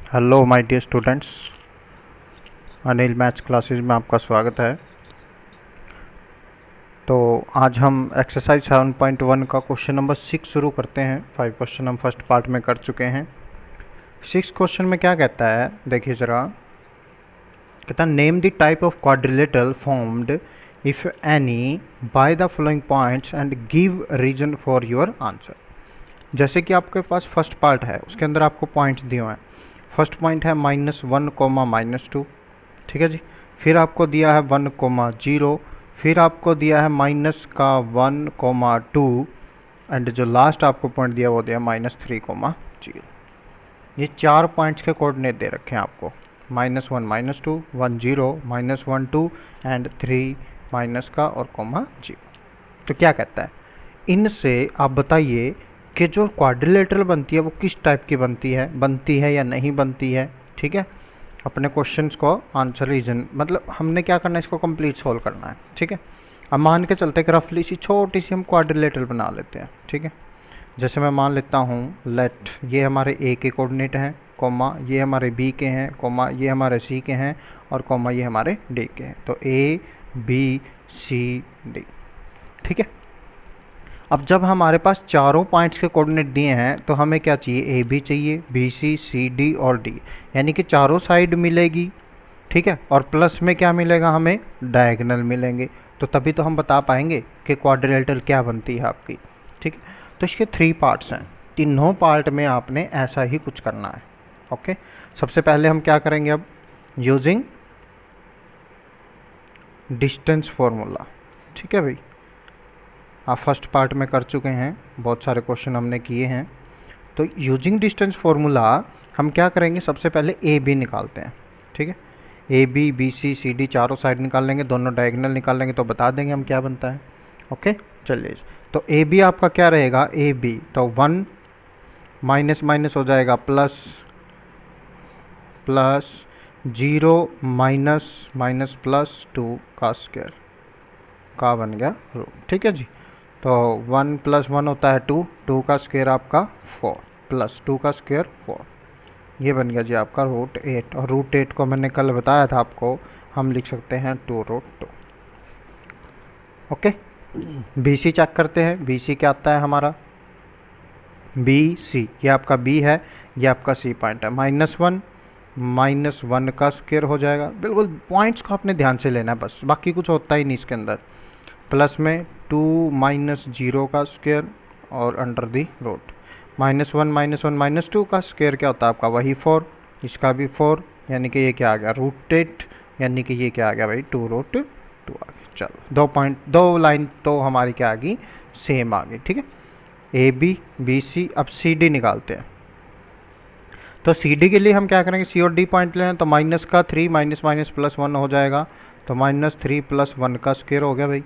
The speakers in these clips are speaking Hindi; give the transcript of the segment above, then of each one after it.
Hello my dear students, Anil maths classes में आपका स्वागत है। तो आज हम एक्सरसाइज 7.1 का क्वेश्चन नंबर 6 शुरू करते हैं। 5 क्वेश्चन हम फर्स्ट पार्ट में कर चुके हैं। 6 क्वेश्चन में क्या कहता है, देखिए ज़रा। कहता है name the type of quadrilateral formed if any by the following points and give reason for your answer. जैसे कि आपके पास फर्स्ट पार्ट है, उसके अंदर आपको पॉइंट्स दिए हुए हैं। फर्स्ट पॉइंट है -1, -2, ठीक है जी। फिर आपको दिया है 1, 0, फिर आपको दिया है -1, 2 एंड जो लास्ट आपको पॉइंट दिया वो दिया -3, 0। ये 4 पॉइंट्स के कोऑर्डिनेट दे रखे हैं आपको, -1, -2, 1, 0, -1, 2 एंड 3 माइनस का और -0। तो क्या कहता है, इनसे आप बताइए कि जो क्वाड्रिलेटरल बनती है वो किस टाइप की बनती है या नहीं बनती है। ठीक है, अपने क्वेश्चंस को आंसर रीजन मतलब हमने क्या करना है, इसको कंप्लीट सोल्व करना है। ठीक है, अब मान के चलते कि रफली सी छोटी सी हम क्वाड्रिलेटरल बना लेते हैं। ठीक है, जैसे मैं मान लेता हूँ लेट ये हमारे ए के कोऑर्डिनेट हैं, कॉमा ये हमारे बी के हैं, कॉमा ये हमारे सी के हैं और कॉमा ये हमारे डी के हैं। तो ए बी सी डी। ठीक है, अब जब हमारे पास चारों पॉइंट्स के कोऑर्डिनेट दिए हैं तो हमें क्या चाहिए, ए बी चाहिए, बी सी सी डी और डी, यानी कि चारों साइड मिलेगी। ठीक है, और प्लस में क्या मिलेगा, हमें डायगोनल मिलेंगे। तो तभी तो हम बता पाएंगे कि क्वाड्रिलेटरल क्या बनती है आपकी। ठीक है, तो इसके 3 पार्ट्स हैं, तीनों पार्ट में आपने ऐसा ही कुछ करना है। ओके, सबसे पहले हम क्या करेंगे, अब यूजिंग डिस्टेंस फॉर्मूला। ठीक है भाई, आप फर्स्ट पार्ट में कर चुके हैं, बहुत सारे क्वेश्चन हमने किए हैं। तो यूजिंग डिस्टेंस फॉर्मूला हम क्या करेंगे, सबसे पहले ए बी निकालते हैं। ठीक है, A B B C C D चारों साइड निकाल लेंगे, दोनों डायगोनल निकाल लेंगे तो बता देंगे हम क्या बनता है। ओके, चलिए। तो ए बी आपका क्या रहेगा, ए बी तो 1 माइनस माइनस हो जाएगा plus, plus 0 minus minus plus 2 का स्क्वायर का बन गया रूट। ठीक है जी, तो 1 + 1 होता है 2, 2 का स्क्वायर आपका 4 प्लस 2 का स्क्वायर 4, ये बन गया जी आपका √8। और √8 को मैंने कल बताया था आपको, हम लिख सकते हैं 2√2। ओके, बी सी चेक करते हैं, बी सी क्या आता है हमारा, बी सी ये आपका बी है, ये आपका सी पॉइंट है। -1 का स्क्वायर हो जाएगा, बिल्कुल पॉइंट्स को आपने ध्यान से लेना है बस, बाकी कुछ होता ही नहीं इसके अंदर। प्लस में 2 -0 का स्क्वायर और अंडर दी रूट, -1 -2 का स्क्वायर क्या होता है आपका, वही 4, इसका भी 4, यानी कि ये क्या आ गया √8, यानी कि ये क्या आ गया भाई 2√2 आ गया। चलो 2 लाइन तो हमारी क्या आ गई, सेम आ गई। ठीक है, ए बी बी सी। अब सी डी निकालते हैं। तो सी डी के लिए हम क्या करेंगे, सी और डी पॉइंट लें, तो -3 -1 हो जाएगा, तो -3 + 1 का स्क्वायर हो गया भाई।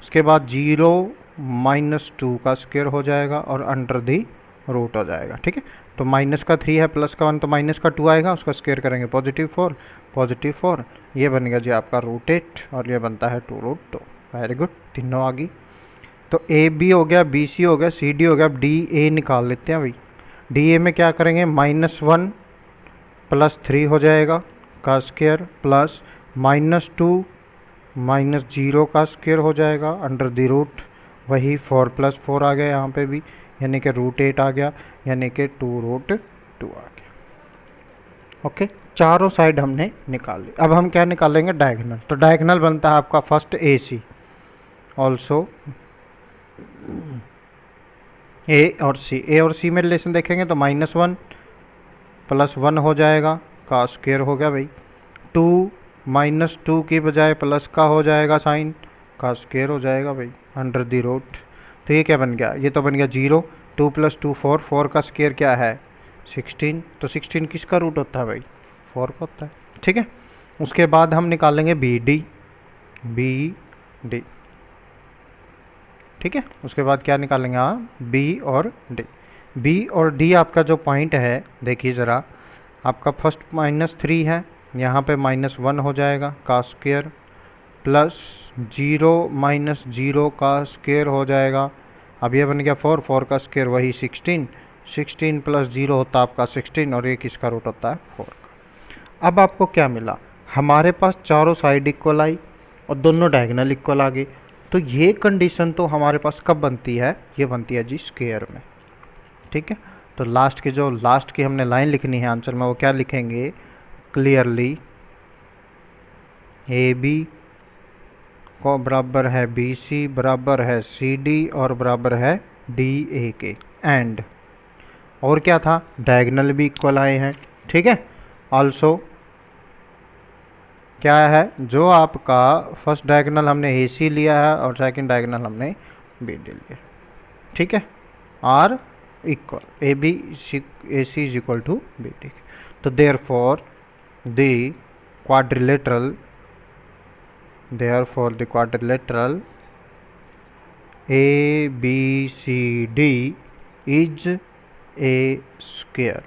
उसके बाद 0 -2 का स्क्वायर हो जाएगा और अंडर दी रूट हो जाएगा। ठीक है, तो -3 है, +1 तो -2 आएगा, उसका स्क्वायर करेंगे +4, ये बन गया जी आपका √8 और ये बनता है 2√2। वेरी गुड, तीनों आ गई। तो ए बी हो गया, बी सी हो गया, सी डी हो गया। अब डी ए निकाल लेते हैं भाई। डी ए में क्या करेंगे, -1 + 3 हो जाएगा का स्क्वायर प्लस -2 -0 का स्क्वायर हो जाएगा अंडर द रूट, वही 4 + 4 आ गया यहाँ पे भी, यानी कि √8 आ गया, यानी कि 2√2 आ गया। ओके, चारों साइड हमने निकाल ली। अब हम क्या निकालेंगे, डायगोनल। तो डायगोनल बनता है आपका first A C, also a और सी में रिलेशन देखेंगे तो -1 + 1 हो जाएगा का स्क्वायर हो गया भाई, 2 -2 की बजाय प्लस का हो जाएगा, साइन का स्क्वायर हो जाएगा भाई अंडर द रूट। तो ये क्या बन गया, ये तो बन गया 0, 2 + 2 4, 4 का स्क्वायर क्या है 16, तो 16 किसका रूट होता है भाई, 4 का होता है। ठीक है, उसके बाद हम निकालेंगे बी डी। ठीक है, उसके बाद क्या निकालेंगे, हाँ बी और डी। बी और डी आपका जो पॉइंट है, देखिए ज़रा, आपका फर्स्ट -3 है, यहाँ पे -1 हो जाएगा का स्क्वायर प्लस 0 -0 का स्क्वायर हो जाएगा। अब ये बन गया 4, 4 का स्क्वायर वही 16, 16 प्लस 0 होता है आपका 16 और एक इसका रूट होता है 4 का। अब आपको क्या मिला, हमारे पास चारों साइड इक्वल आई और दोनों डायगोनल इक्वल आ गए। तो ये कंडीशन तो हमारे पास कब बनती है, ये बनती है जी स्क्वायर में। ठीक है, तो लास्ट की हमने लाइन लिखनी है आंसर में, वो क्या लिखेंगे, क्लियरली ए बी को बराबर है बी सी बराबर है सी डी और बराबर है डी ए के। एंड और क्या था, डायगोनल भी इक्वल आए हैं। ठीक है, ऑल्सो क्या है, जो आपका फर्स्ट डायगोनल हमने ए सी लिया है और सेकंड डायगोनल हमने बी डी लिया। ठीक है, are equal A B C A C is equal to B D. तो therefore the quadrilateral A B C D is a square.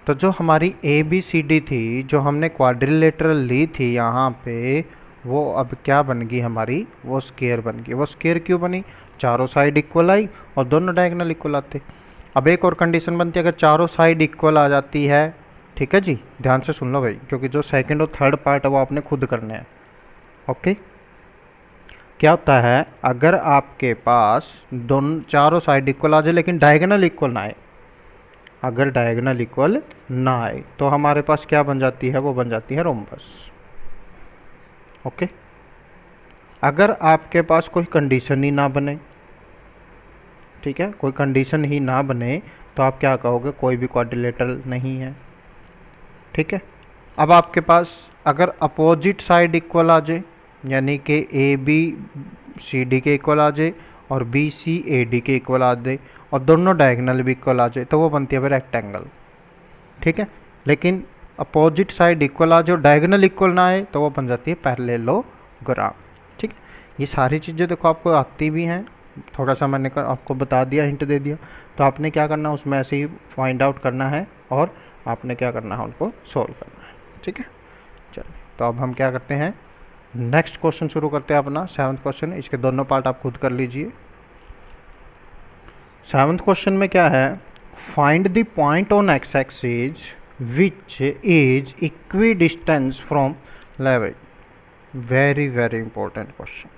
तो जो हमारी ए बी सी डी थी, जो हमने क्वाड्रिलेटरल ली थी यहाँ पे, वो अब क्या बन गई हमारी, वो स्क्वायर बन गई। वो स्क्वायर क्यों बनी, चारों साइड इक्वल आई और दोनों डायगोनल इक्वल आते। अब एक और कंडीशन बनती है, अगर चारों साइड इक्वल आ जाती है, ठीक है जी, ध्यान से सुन लो भाई, क्योंकि जो सेकंड और थर्ड पार्ट है वो आपने खुद करने हैं। ओके, क्या होता है, अगर आपके पास दोनों चारों साइड इक्वल आ जाए लेकिन डायगोनल इक्वल ना आए, अगर डायगोनल इक्वल ना आए तो हमारे पास क्या बन जाती है, वो बन जाती है रोम्बस। ओके, अगर आपके पास कोई कंडीशन ही ना बने, ठीक है, कोई कंडीशन ही ना बने, तो आप क्या कहोगे, कोई भी क्वाड्रिलेटरल नहीं है। ठीक है, अब आपके पास अगर अपोजिट साइड इक्वल आ जाए, यानी कि ए बी सी डी के इक्वल आ जाए और बी सी ए डी के इक्वल आ जाए और दोनों डायगोनल भी इक्वल आ जाए, तो वो बनती है फिर रेक्टेंगल। ठीक है, लेकिन अपोजिट साइड इक्वल आ जाए, डायगोनल इक्वल ना आए, तो वो बन जाती है पैरेललोग्राम। ठीक है, ये सारी चीज़ें देखो आपको आती भी हैं, थोड़ा सा मैंने आपको बता दिया, हिंट दे दिया, तो आपने क्या करना है, उसमें ऐसे ही फाइंड आउट करना है और आपने क्या करना है, उनको सोल्व करना है। ठीक है, चलिए, तो अब हम क्या करते हैं, नेक्स्ट क्वेश्चन शुरू करते हैं अपना। 7th क्वेश्चन, इसके दोनों पार्ट आप खुद कर लीजिए। 7th क्वेश्चन में क्या है, find the point on x axis which is equidistance from level. Very very important question.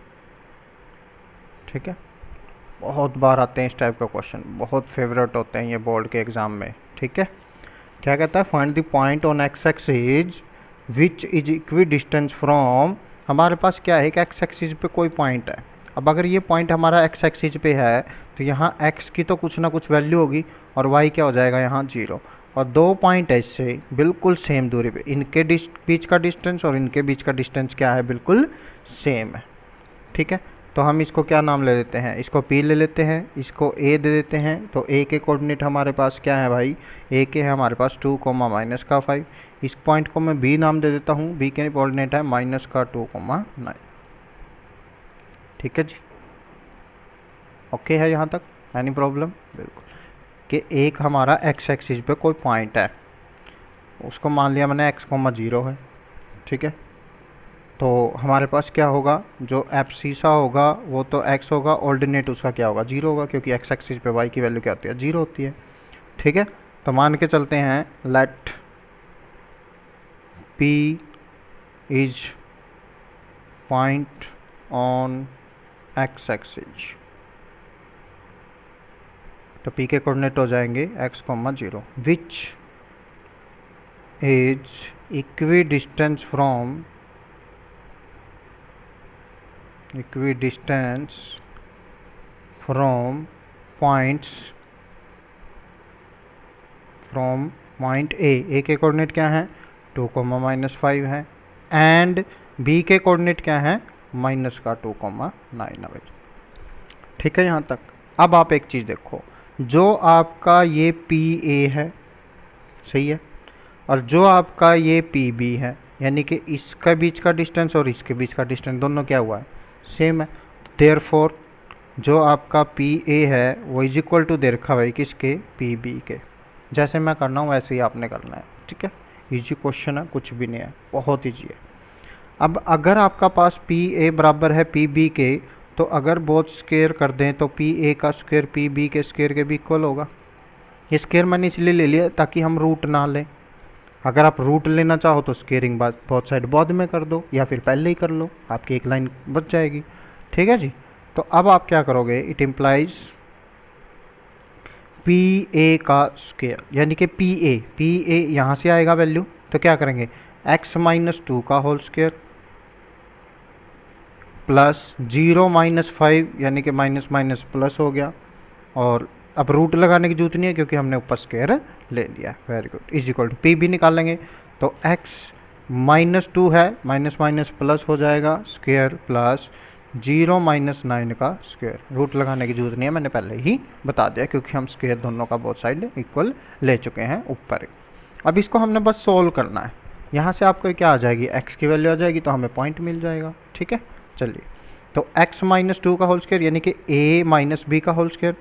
ठीक है, बहुत बार आते हैं इस टाइप का क्वेश्चन, बहुत फेवरेट होते हैं ये बोर्ड के एग्ज़ाम में। ठीक है, क्या कहता है, find the point on x axis which is equidistance from, हमारे पास क्या है कि एक्स एक्सिस पे कोई पॉइंट है। अब अगर ये पॉइंट हमारा एक्स एक्सिस पे है, तो यहाँ एक्स की तो कुछ ना कुछ वैल्यू होगी और वाई क्या हो जाएगा, यहाँ 0। और दो पॉइंट है इससे बिल्कुल सेम दूरी पे, इनके बीच का डिस्टेंस और इनके बीच का डिस्टेंस क्या है, बिल्कुल सेम है। ठीक है, तो हम इसको क्या नाम ले लेते हैं, इसको P ले लेते हैं, इसको A दे देते हैं। तो A के कोऑर्डिनेट हमारे पास क्या है भाई, A के है हमारे पास 2, -5। इस पॉइंट को मैं B नाम दे देता हूँ, B के कोऑर्डिनेट है -2, 9। ठीक है जी, ओके है यहाँ तक, एनी प्रॉब्लम, बिल्कुल। कि एक हमारा एक्स एक्सिस पे कोई पॉइंट है, उसको मान लिया मैंने x, 0 है। ठीक है, तो हमारे पास क्या होगा, जो एब्सीसा होगा वो तो x होगा, ऑर्डिनेट उसका क्या होगा, 0 होगा, क्योंकि x एक्सिस पे y की वैल्यू क्या होती है, 0 होती है। ठीक है, तो मान के चलते हैं, let P is point on x axis, तो P के कोऑर्डिनेट हो जाएंगे x, 0, which is equidistance from points from point A के कोऑर्डिनेट क्या है, 2, -5 है, एंड B के कोऑर्डिनेट क्या है, -2, 9 है। ठीक है यहाँ तक। अब आप एक चीज़ देखो, जो आपका ये PA है, सही है, और जो आपका ये PB है, यानी कि इसका बीच का डिस्टेंस और इसके बीच का डिस्टेंस दोनों क्या हुआ है, सेम है। देयरफॉर जो आपका PA है वो इज इक्वल टू दे रखा भाई किसके, PB के। जैसे मैं करना हूँ वैसे ही आपने करना है। ठीक है, इजी क्वेश्चन है, कुछ भी नहीं है, बहुत ईजी है। अब अगर आपका पास PA बराबर है PB के, तो अगर बोथ स्क्वायर कर दें तो पी ए का स्क्वायर पी बी के स्क्वायर के भी इक्वल होगा। ये स्क्वायर मैंने इसलिए ले लिया ताकि हम रूट ना लें। अगर आप रूट लेना चाहो तो स्क्वेयरिंग बोथ साइड बाद में कर दो या फिर पहले ही कर लो, आपकी एक लाइन बच जाएगी। ठीक है जी। तो अब आप क्या करोगे, इट इम्प्लाइज पी ए का स्क्वायर यानी कि पी ए यहाँ से आएगा वैल्यू, तो क्या करेंगे x माइनस 2 का होल स्क्वायर प्लस 0 माइनस 5 यानी कि माइनस माइनस प्लस हो गया, और अब रूट लगाने की जरूरत नहीं है क्योंकि हमने ऊपर स्क्वायर ले लिया। Very good. Is equal to P भी निकाल लेंगे, तो x माइनस 2 है, माइनस माइनस प्लस हो जाएगा स्क्वायर प्लस 0 माइनस 9 का स्क्वायर। रूट लगाने की जरूरत नहीं है, मैंने पहले ही बता दिया क्योंकि हम स्क्वायर दोनों का बोथ साइड इक्वल ले चुके हैं ऊपर। अब इसको हमने बस सोल्व करना है। यहाँ से आपको क्या आ जाएगी, x की वैल्यू आ जाएगी तो हमें पॉइंट मिल जाएगा। ठीक है, चलिए। तो x माइनस 2 का होल स्क्वायर यानी कि a माइनस बी का होल स्क्वायर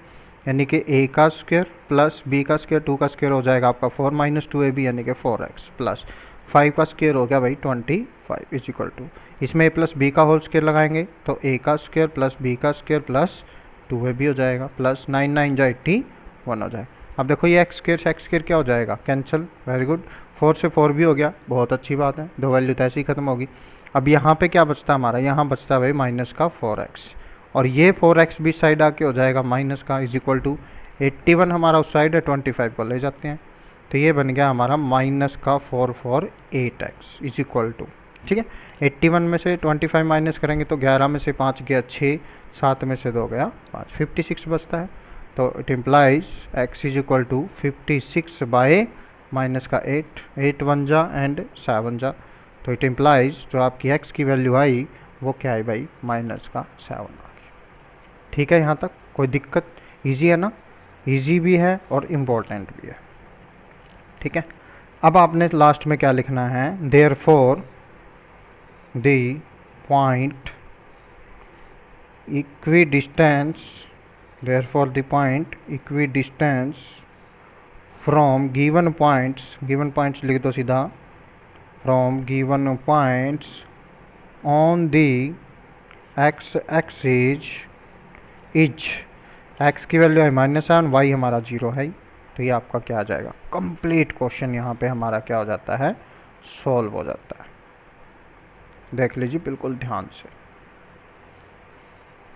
यानी कि a का स्क्वायर प्लस b का स्क्वायर, 2 का स्क्वायर हो जाएगा आपका 4 माइनस 2ab यानी कि 4x प्लस 5 का स्क्वायर हो गया भाई 25 इज इक्वल टू, इसमें a प्लस b का होल स्क्वायर लगाएंगे तो a का स्क्वायर प्लस b का स्क्वायर प्लस 2ab हो जाएगा प्लस 9 9 जा 81 हो जाए। अब देखो ये एक्स स्क्वायर क्या हो जाएगा, कैंसिल। Very good. 4 से 4 भी हो गया, बहुत अच्छी बात है, दो वैल्यू तो ऐसे ही खत्म होगी। अब यहाँ पे क्या बचता है हमारा, यहाँ बचता है भाई माइनस का 4x, और ये 4x भी साइड आके हो जाएगा माइनस का इज इक्वल टू 81 हमारा उस साइड है, 25 को ले जाते हैं तो ये बन गया हमारा माइनस का 448x इज इक्वल टू। ठीक है, 81 में से 25 माइनस करेंगे तो 11 में से 5 गया 6, 7 में से 2 गया 5, 56 बचता है। तो it implies x is equal to 56 by minus का 8 1 जा एंड 7 जा, तो इट इम्प्लाइज जो आपकी x की वैल्यू आई वो क्या है भाई, माइनस का 7 आ गई। ठीक है, यहाँ तक कोई दिक्कत, इजी है ना, इजी भी है और इम्पोर्टेंट भी है। ठीक है, अब आपने लास्ट में क्या लिखना है, therefore the point equidistance, therefore the point equidistance from given points लिख दो सीधा, from given points on the x axis is, x की वैल्यू है -1, वाई हमारा 0 है, तो ये आपका क्या आ जाएगा, कंप्लीट क्वेश्चन यहाँ पे हमारा क्या हो जाता है, सॉल्व हो जाता है। देख लीजिए बिल्कुल ध्यान से।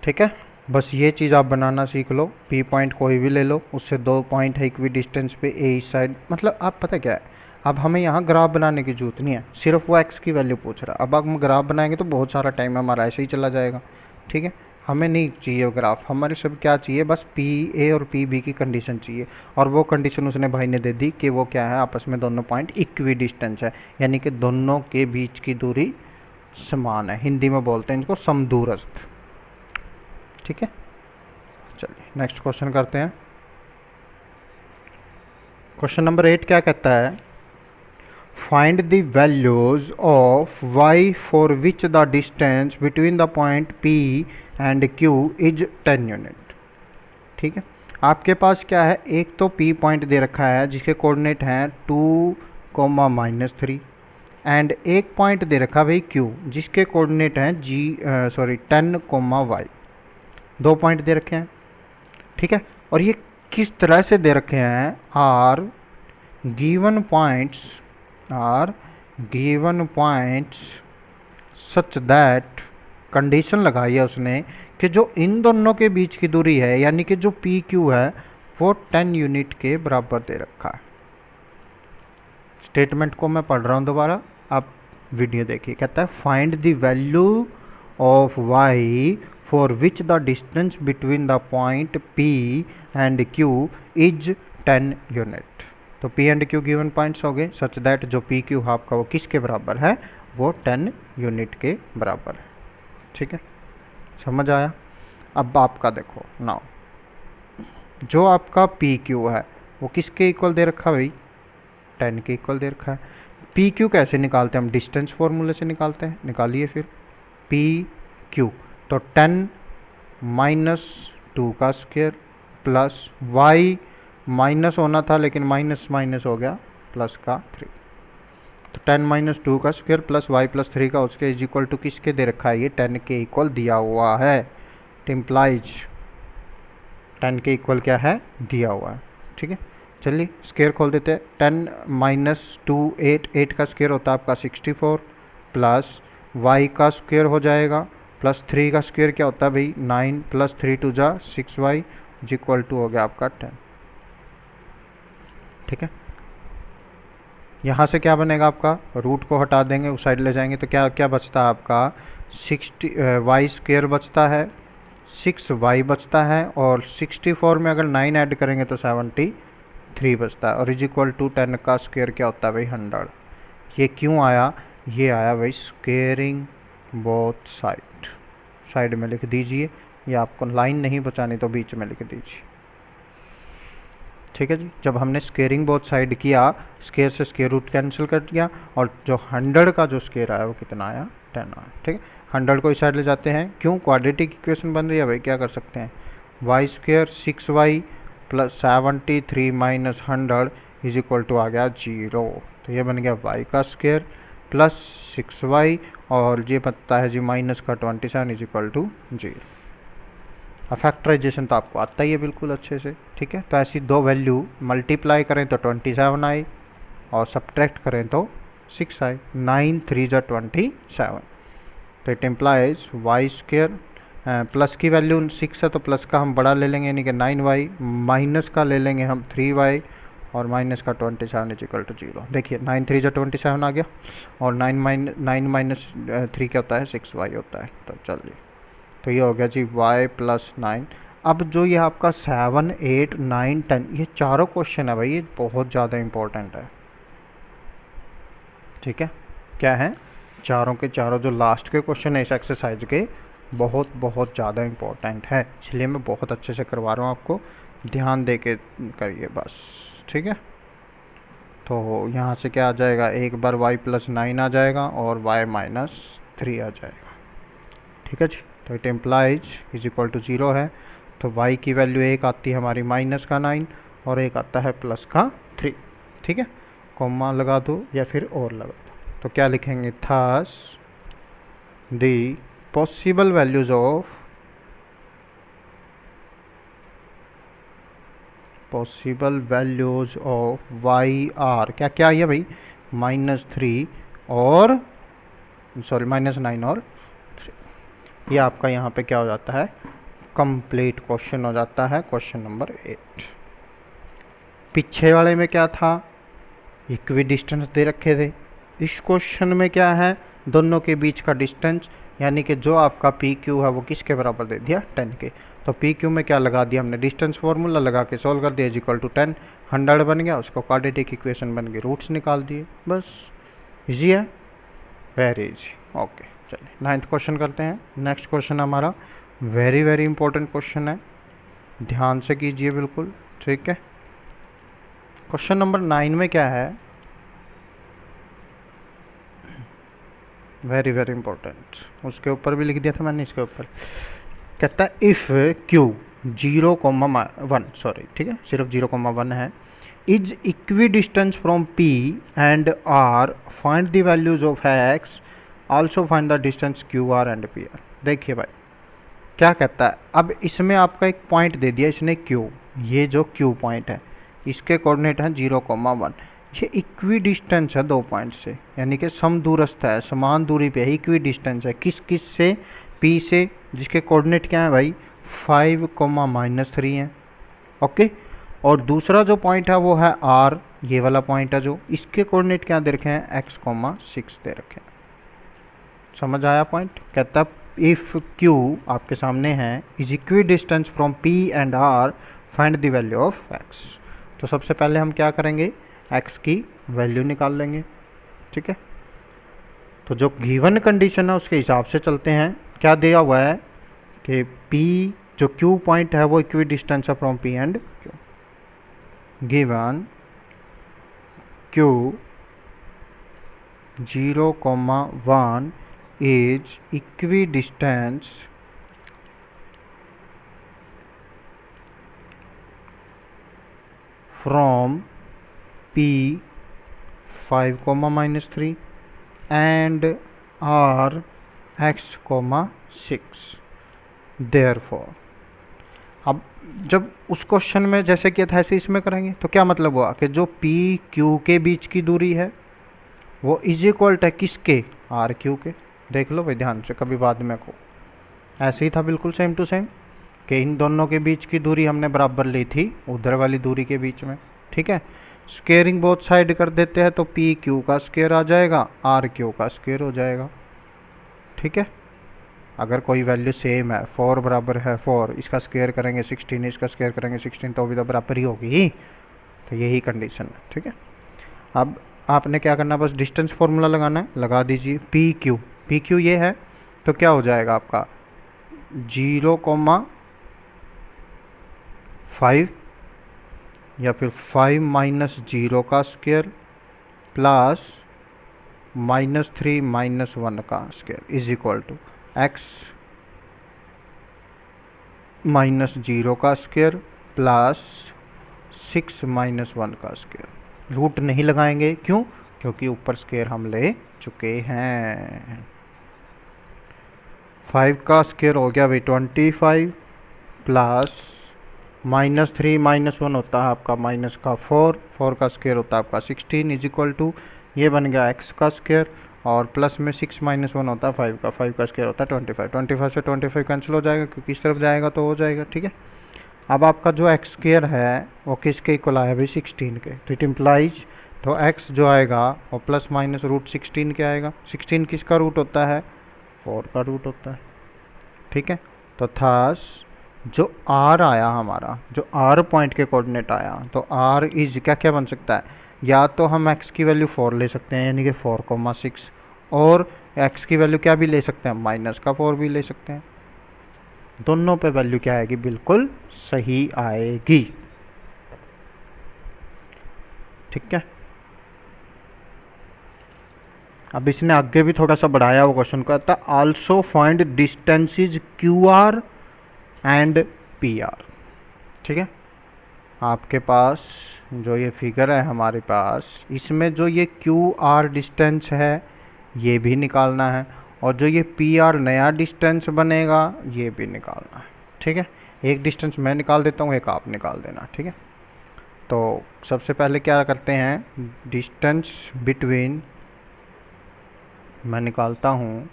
ठीक है, बस ये चीज़ आप बनाना सीख लो। पी पॉइंट कोई भी ले लो, उससे 2 पॉइंट है इक्वी डिस्टेंस पे, ए इस साइड, मतलब आप पता क्या है, अब हमें यहाँ ग्राफ बनाने की जरूरत नहीं है, सिर्फ वो एक्स की वैल्यू पूछ रहा है। अब हम ग्राफ बनाएंगे तो बहुत सारा टाइम हमारा ऐसे ही चला जाएगा। ठीक है, हमें नहीं चाहिए ग्राफ, हमारे सब क्या चाहिए, बस पी ए और पी बी की कंडीशन चाहिए, और वो कंडीशन उसने भाई ने दे दी कि वो क्या है, आपस में दोनों पॉइंट इक्वी डिस्टेंस है, यानी कि दोनों के बीच की दूरी समान है, हिंदी में बोलते हैं इनको समदूरस्थ। ठीक है, चलिए नेक्स्ट क्वेश्चन करते हैं। क्वेश्चन नंबर 8 क्या कहता है, find the values of y for which the distance between the point P and Q is 10 unit. ठीक है, आपके पास क्या है, एक तो P पॉइंट दे रखा है जिसके कोऑर्डिनेट हैं 2, -3, एंड एक पॉइंट दे रखा है भाई Q जिसके कोऑर्डिनेट हैं 10, y, 2 पॉइंट दे रखे हैं। ठीक है, और ये किस तरह से दे रखे हैं, are given points such that, condition लगाई है उसने कि जो इन दोनों के बीच की दूरी है यानी कि जो पी क्यू है वो 10 यूनिट के बराबर दे रखा है। स्टेटमेंट को मैं पढ़ रहा हूँ दोबारा, आप वीडियो देखिए। कहता है find the value of y for which the distance between the point P and Q is 10 unit. तो P and Q given points हो गए सच दैट जो P Q आपका वो किसके बराबर है, वो 10 यूनिट के बराबर है। ठीक है, समझ आया। अब आपका देखो नाउ, जो आपका P Q है वो किसके इक्वल दे रखा है भाई, 10 के इक्वल दे रखा है। P Q कैसे निकालते हैं हम, डिस्टेंस फॉर्मूले से निकालते हैं, निकालिए फिर P Q, तो 10 -2 का स्क्वायर प्लस y माइनस होना था लेकिन माइनस माइनस हो गया प्लस का 3, तो 10 -2 का स्क्वायर प्लस y प्लस 3 का उसके इज इक्वल टू किसके दे रखा है, ये 10 के इक्वल दिया हुआ है। इम्प्लाइज 10 के इक्वल क्या है दिया हुआ है, ठीक है। चलिए स्क्वायर खोल देते हैं। 10 माइनस 2 8, 8 का स्क्वायर होता है आपका 64 प्लस वाई का स्क्वायर हो जाएगा प्लस 3 का स्क्वायर क्या होता है भाई 9 प्लस 3 टू जा 6y इज इक्वल टू हो गया आपका 10, ठीक है। यहाँ से क्या बनेगा आपका, रूट को हटा देंगे उस साइड ले जाएंगे तो क्या क्या बचता है आपका 60 वाई स्क्वायर बचता है, 6y बचता है और 64 में अगर 9 ऐड करेंगे तो 73 बचता है और इज इक्वल टू 10 का स्क्वायर क्या होता है भाई 100। ये क्यों आया, ये आया भाई स्क्वेयरिंग बोथ साइड, साइड में लिख दीजिए, ये आपको लाइन नहीं बचानी तो बीच में लिख दीजिए, ठीक है जी। जब हमने स्क्वेयरिंग बोथ साइड किया, स्क्वेयर से स्क्वेयर रूट कैंसिल कर दिया और जो 100 का जो स्क्वेयर आया वो कितना आया 10 आया, ठीक है। 100 को इस साइड ले जाते हैं, क्यों क्वाड्रेटिक इक्वेशन बन रही है भाई, क्या कर सकते हैं Y square 6y plus 73 minus 100 is equal to आ गया 0, तो ये बन गया y का स्क्वेयर प्लस 6y और ये बनता है जी माइनस का 27 इज इक्वल टू 0। अब फैक्टराइजेशन तो आपको आता ही है बिल्कुल अच्छे से, ठीक है। तो ऐसी दो वैल्यू मल्टीप्लाई करें तो 27 आई और सब्ट्रैक्ट करें तो 6 आई, 9 3 जा 27, तो it implies y square plus की वैल्यू 6 है तो प्लस का हम बड़ा ले लेंगे यानी कि 9y, माइनस का ले लेंगे हम 3y और माइनस का 27 इज इक्वल टू 0। देखिए 9 3 जा 27 आ गया और 9 माइनस 3 क्या होता है 6y होता है, तो चलिए तो ये हो गया जी y प्लस 9। अब जो ये आपका 7 8 9 10 ये चारों क्वेश्चन है भाई, ये बहुत ज़्यादा इम्पोर्टेंट है, ठीक है। क्या है, चारों के चारों जो लास्ट के क्वेश्चन है इस एक्सरसाइज के बहुत बहुत ज़्यादा इम्पोर्टेंट है, इसलिए मैं बहुत अच्छे से करवा रहा हूँ आपको, ध्यान दे के करिए बस, ठीक है। तो यहाँ से क्या आ जाएगा, एक बार y प्लस 9 आ जाएगा और y माइनस 3 आ जाएगा, ठीक है जी। तो it implies is equal to 0 है, तो y की वैल्यू एक आती है हमारी माइनस का 9 और एक आता है प्लस का 3, ठीक है। कॉमा लगा दो या फिर और लगा दो, तो क्या लिखेंगे thus the possible values of y are क्या क्या है भाई -3 और सॉरी -9 और 3, ये आपका यहाँ पे क्या हो जाता है कंप्लीट क्वेश्चन हो जाता है, क्वेश्चन नंबर 8। पीछे वाले में क्या था, इक्वी डिस्टेंस दे रखे थे, इस क्वेश्चन में क्या है दोनों के बीच का डिस्टेंस, यानी कि जो आपका पी क्यू है वो किसके बराबर दे दिया 10 के, तो पी क्यू में क्या लगा दिया हमने डिस्टेंस फार्मूला लगा के सॉल्व कर दिया इज इक्वल टू 10, 100 बन गया, उसको क्वाड्रेटिक इक्वेशन बन गई, रूट्स निकाल दिए, बस इजी है, वेरी इजी। ओके चलिए 9th क्वेश्चन करते हैं। नेक्स्ट क्वेश्चन हमारा वेरी वेरी इंपॉर्टेंट क्वेश्चन है, ध्यान से कीजिए बिल्कुल, ठीक है। क्वेश्चन नंबर 9 में क्या है, वेरी वेरी इंपॉर्टेंट, उसके ऊपर भी लिख दिया था मैंने, इसके ऊपर कहता है इफ़ क्यू 0,1 सॉरी ठीक है सिर्फ 0,1 है is equidistance from P and R, find the values of x, also find the distance Q R and P R. देखिए भाई क्या कहता है, अब इसमें आपका एक पॉइंट दे दिया इसने क्यू, ये जो क्यू पॉइंट है इसके कोऑर्डिनेट हैं 0,1, ये इक्वी डिस्टेंस है दो पॉइंट से, यानी कि समदूरस्थ है, समान दूरी पे है, इक्वी डिस्टेंस है किस किस से, पी से, जिसके कोऑर्डिनेट क्या है भाई 5,-3 है, ओके। और दूसरा जो पॉइंट है वो है आर, ये वाला पॉइंट है जो, इसके कोऑर्डिनेट क्या दे रखे हैं x,6 दे रखे हैं। समझ आया पॉइंट, कहता है इफ़ क्यू आपके सामने है is equidistance from P and R, find the value of x. तो सबसे पहले हम क्या करेंगे, एक्स की वैल्यू निकाल लेंगे, ठीक है। तो जो गिवन कंडीशन है उसके हिसाब से चलते हैं, क्या दिया हुआ है कि P जो Q पॉइंट है वो इक्वी डिस्टेंस है from P and Q, given Q 0,1 is equidistance from P 5,-3 and R x,6, therefore. अब जब उस क्वेश्चन में जैसे किया था ऐसे इसमें करेंगे तो क्या मतलब हुआ कि जो पी क्यू के बीच की दूरी है वो इज इक्वल है किसके, आर क्यू के। देख लो भाई ध्यान से, कभी बाद में को ऐसे ही था बिल्कुल सेम टू सेम कि इन दोनों के बीच की दूरी हमने बराबर ली थी उधर वाली दूरी के बीच में, ठीक है। स्केयरिंग बोथ साइड कर देते हैं तो पी क्यू का स्केयर आ जाएगा, आर क्यू का स्केयर हो जाएगा, ठीक है। अगर कोई वैल्यू सेम है, 4 बराबर है 4, इसका स्केयर करेंगे 16, इसका स्केयर करेंगे 16, तो भी तो बराबर ही होगी, तो यही कंडीशन है, ठीक है। अब आपने क्या करना, बस डिस्टेंस फार्मूला लगाना है, लगा दीजिए। पी क्यू ये है तो क्या हो जाएगा आपका 0,5 या फिर 5 माइनस 0 का स्केयर प्लस -3 माइनस 1 का square is equal to x minus 0 का स्केयर प्लस 6 माइनस 1 का स्केयर। रूट नहीं लगाएंगे, क्यों? क्योंकि ऊपर स्केयर हम ले चुके हैं। 5 का स्केयर हो गया भाई 25 प्लस -3 माइनस 1 होता है आपका माइनस का 4 का स्केयर होता है आपका 16 इज इक्वल टू ये बन गया x का स्केयर और प्लस में 6 माइनस 1 होता है 5 का स्केयर होता है 25 से 25 कैंसिल हो जाएगा क्योंकि इस तरफ जाएगा तो हो जाएगा, ठीक है। अब आपका जो x स्केयर है वो किसके इक्वल आया भाई 16 के, तो इट इम्प्लाइज तो x जो आएगा वो प्लस माइनस रूट 16 के आएगा। 16 किसका रूट होता है, 4 का रूट होता है, ठीक है। तो थस जो r आया हमारा, जो r पॉइंट के कोऑर्डिनेट आया, तो r इज क्या क्या बन सकता है, या तो हम x की वैल्यू 4 ले सकते हैं यानी कि 4,6, और x की वैल्यू क्या भी ले सकते हैं, माइनस का 4 भी ले सकते हैं। दोनों पे वैल्यू क्या आएगी, बिल्कुल सही आएगी, ठीक है। अब इसने आगे भी थोड़ा सा बढ़ाया वो क्वेश्चन को, आता also find distances Q R and P are, ठीक है। आपके पास जो ये फिगर है हमारे पास, इसमें जो ये क्यू आर डिस्टेंस है ये भी निकालना है और जो ये पी आर नया डिस्टेंस बनेगा ये भी निकालना है, ठीक है। एक डिस्टेंस मैं निकाल देता हूँ, एक आप निकाल देना, ठीक है। तो सबसे पहले क्या करते हैं, डिस्टेंस बिटवीन मैं निकालता हूँ,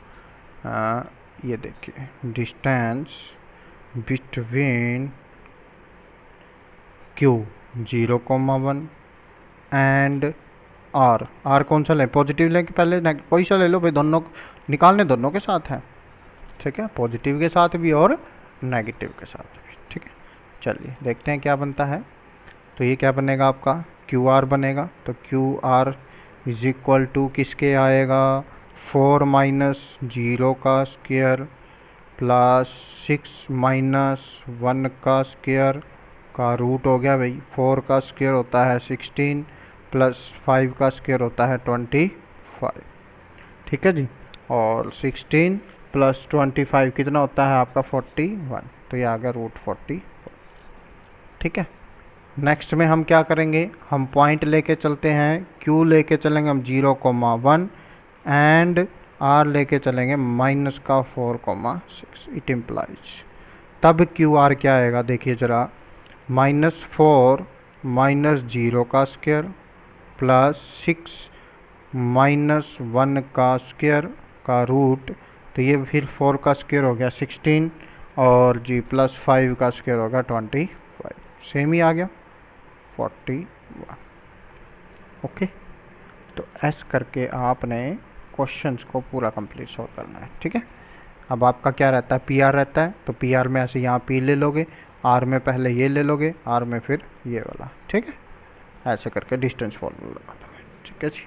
ये देखिए distance between Q 0,1 and R कौन सा लें, पॉजिटिव लें कि पहले कोई सा ले लो भाई, दोनों निकालने दोनों के साथ हैं, ठीक है, पॉजिटिव के साथ भी और नेगेटिव के साथ भी, ठीक है। चलिए देखते हैं क्या बनता है। तो ये क्या बनेगा आपका QR बनेगा, तो QR इज इक्वल टू किसके आएगा, 4 माइनस 0 का स्क्वायर प्लस 6 माइनस 1 का स्क्वायर का रूट हो गया भाई, 4 का स्क्वायर होता है 16 प्लस 5 का स्क्वायर होता है 25, ठीक है जी। और 16 प्लस 25 कितना होता है आपका 41, तो ये आ गया रूट 40, ठीक है। नेक्स्ट में हम क्या करेंगे, हम पॉइंट लेके चलते हैं, Q लेके चलेंगे हम 0,1 एंड R लेके चलेंगे माइनस का 4,6, इट इम्प्लाइज तब QR क्या आएगा, देखिए ज़रा, -4 माइनस 0 का स्क्वायर प्लस 6 माइनस 1 का स्क्वायर का रूट, तो ये फिर 4 का स्क्वायर हो गया 16 और जी प्लस 5 का स्क्वायर होगा 25, सेम ही आ गया 41, ओके। तो ऐसे करके आपने क्वेश्चंस को पूरा कंप्लीट सॉल्व करना है, ठीक है। अब आपका क्या रहता है, पी आर रहता है, तो पी आर में ऐसे यहाँ पी ले लोगे, आर में पहले ये ले लोगे, आर में फिर ये वाला, ठीक है। ऐसे करके डिस्टेंस फॉर्मूला लगा दोगे, ठीक है जी।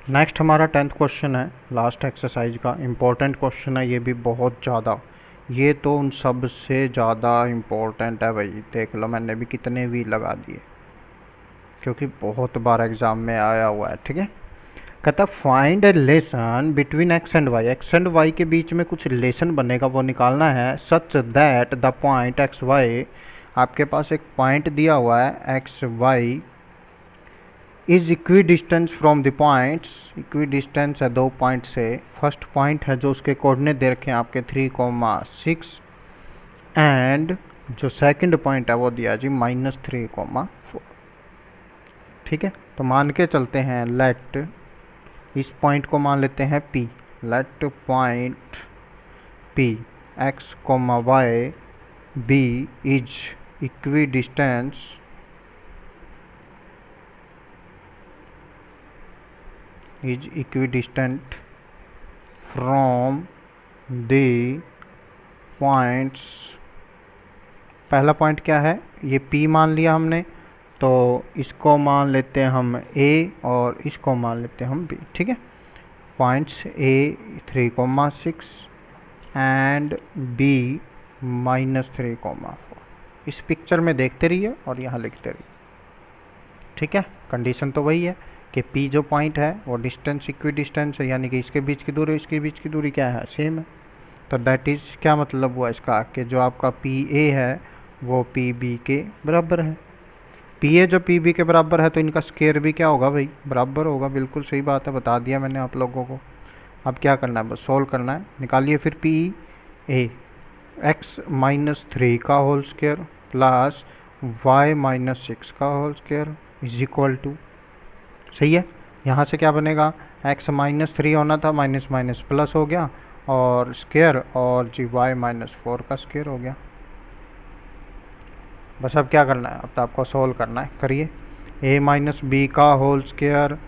नेक्स्ट हमारा 10th क्वेश्चन है, लास्ट एक्सरसाइज का इम्पोर्टेंट क्वेश्चन है, ये भी बहुत ज़्यादा, ये तो उन सब से ज़्यादा इम्पोर्टेंट है भाई। देख लो मैंने भी कितने भी लगा दिए क्योंकि बहुत बार एग्ज़ाम में आया हुआ है, ठीक है। कहता find a relation between x and y के बीच में कुछ रिलेशन बनेगा वो निकालना है, such that the point XY, आपके पास एक पॉइंट दिया हुआ है XY is equidistance from the points, equidistance है दो पॉइंट से। फर्स्ट पॉइंट है जो उसके कोऑर्डिनेट दे रखे हैं आपके 3,6 एंड जो सेकंड पॉइंट है वो दिया जी -3,4। ठीक है, तो मान के चलते हैं लेट, इस पॉइंट को मान लेते हैं P, let point P x, y, B is equi distance is equidistant from the points। पहला पॉइंट क्या है, ये P मान लिया हमने, तो इसको मान लेते हैं हम A और इसको मान लेते हैं हम B। ठीक है, पॉइंट्स A 3,6 एंड B -3,4। इस पिक्चर में देखते रहिए और यहाँ लिखते रहिए। ठीक है, कंडीशन तो वही है कि P जो पॉइंट है वो डिस्टेंस इक्वी डिस्टेंस है, यानी कि इसके बीच की दूरी इसके बीच की दूरी क्या है, सेम है। तो दैट इज़ क्या मतलब हुआ इसका कि जो आपका PA है वो PB के बराबर है। PA जो PB के बराबर है तो इनका स्केयर भी क्या होगा भाई, बराबर होगा। बिल्कुल सही बात है, बता दिया मैंने आप लोगों को। अब क्या करना है, बस सोल्व करना है। निकालिए फिर PA x -3 का होल स्केयर प्लस y -6 का whole square is equal to, सही है। यहाँ से क्या बनेगा, x -3 होना था, माइनस माइनस प्लस हो गया और स्केयर, और जी y -4 का स्केयर हो गया। बस अब क्या करना है, अब तो आपको सोल्व करना है। करिए, a -b का होल स्केयर,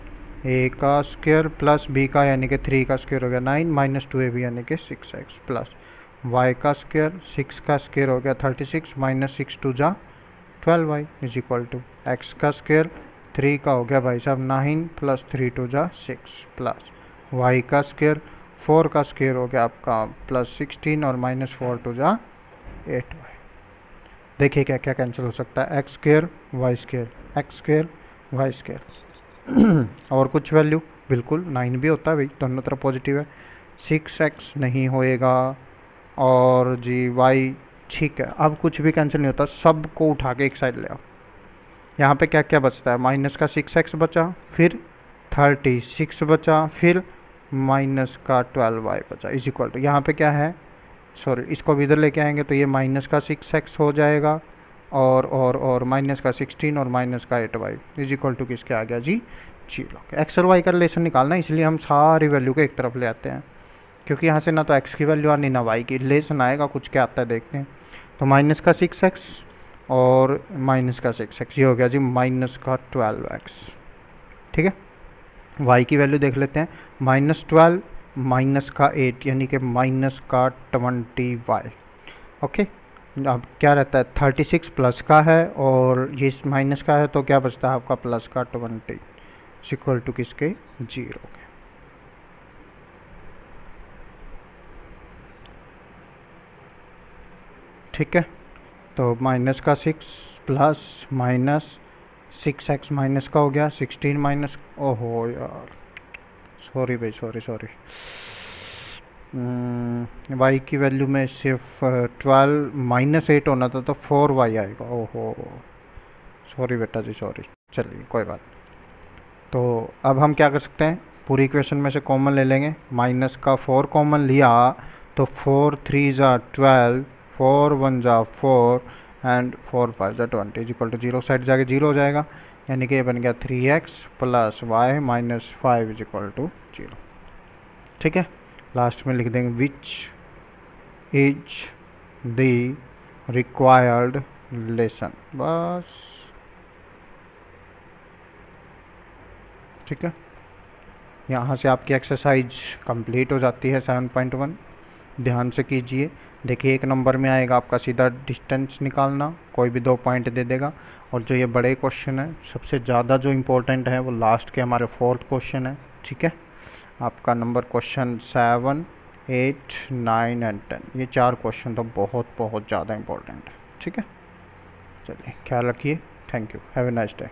a का स्केयर प्लस b का यानी कि 3 का स्केयर हो गया 9 -2ab यानी कि 6x प्लस y का स्केयर 6 का स्केयर हो गया 36 -6 2 जा 12y is equal to x का स्केयर 3 का हो गया भाई साहब 9 प्लस 3 2 जा 6 प्लस y का स्केयर 4 का स्केयर हो गया आपका प्लस 16 और -4 2 जा 8y। देखिए क्या क्या कैंसिल हो सकता है, x square y square, x square y square और कुछ वैल्यू, बिल्कुल 9 भी होता है भाई, दोनों तरफ पॉजिटिव है। 6x नहीं होएगा और जी y, ठीक है। अब कुछ भी कैंसिल नहीं होता, सब को उठा के एक साइड ले आओ। यहाँ पे क्या क्या बचता है, माइनस का 6x बचा, फिर 36 बचा, फिर माइनस का 12y बचा इज इक्वल टू, यहाँ पे क्या है, सॉरी इसको भी इधर लेके आएंगे तो ये माइनस का 6x हो जाएगा और माइनस का 16 और माइनस का 8y इज इक्वल टू किसके आ गया जी 0। एक्स और वाई का रिलेशन निकालना, इसलिए हम सारी वैल्यू को एक तरफ ले आते हैं, क्योंकि यहाँ से ना तो x की वैल्यू आनी ना y की, रिलेशन आएगा कुछ क्या आता है देखते हैं। तो माइनस का 6x और माइनस का 6x ये हो गया जी माइनस का 12x। ठीक है, y की वैल्यू देख लेते हैं, -12 माइनस का 8 यानी कि माइनस का 20y। ओके, अब क्या रहता है 36 प्लस का है और ये माइनस का है, तो क्या बचता है आपका प्लस का 20 इक्वल टू किसके 0 के। ठीक है, तो माइनस का 6 प्लस माइनस 6x माइनस का हो गया 16 माइनस, ओहो यार सॉरी भाई सॉरी y की वैल्यू में सिर्फ 12 -8 होना था तो 4y आएगा, ओहो सॉरी बेटा जी सॉरी, चलिए कोई बात। तो अब हम क्या कर सकते हैं, पूरी इक्वेशन में से कॉमन ले लेंगे, माइनस का 4 कॉमन लिया तो 4 3 ज़ा 12, 4 1 ज़ा 4 एंड 4 5 ज़ा 20 इज इक्वल टू 0, साइड जाके 0 हो जाएगा, यानी कि ये बन गया 3x plus y -5 is equal to 0। ठीक है, लास्ट में लिख देंगे which is the required lesson, बस। ठीक है, यहाँ से आपकी एक्सरसाइज कंप्लीट हो जाती है 7.1। ध्यान से कीजिए, देखिए एक नंबर में आएगा आपका सीधा डिस्टेंस निकालना, कोई भी 2 पॉइंट दे देगा, और जो ये बड़े क्वेश्चन है सबसे ज़्यादा जो इम्पोर्टेंट है वो लास्ट के हमारे 4th क्वेश्चन है। ठीक है, आपका नंबर क्वेश्चन 7, 8, 9 एंड 10, ये 4 क्वेश्चन तो बहुत ज़्यादा इम्पोर्टेंट है। ठीक है, चलिए ख्याल रखिए, thank you, have a nice day.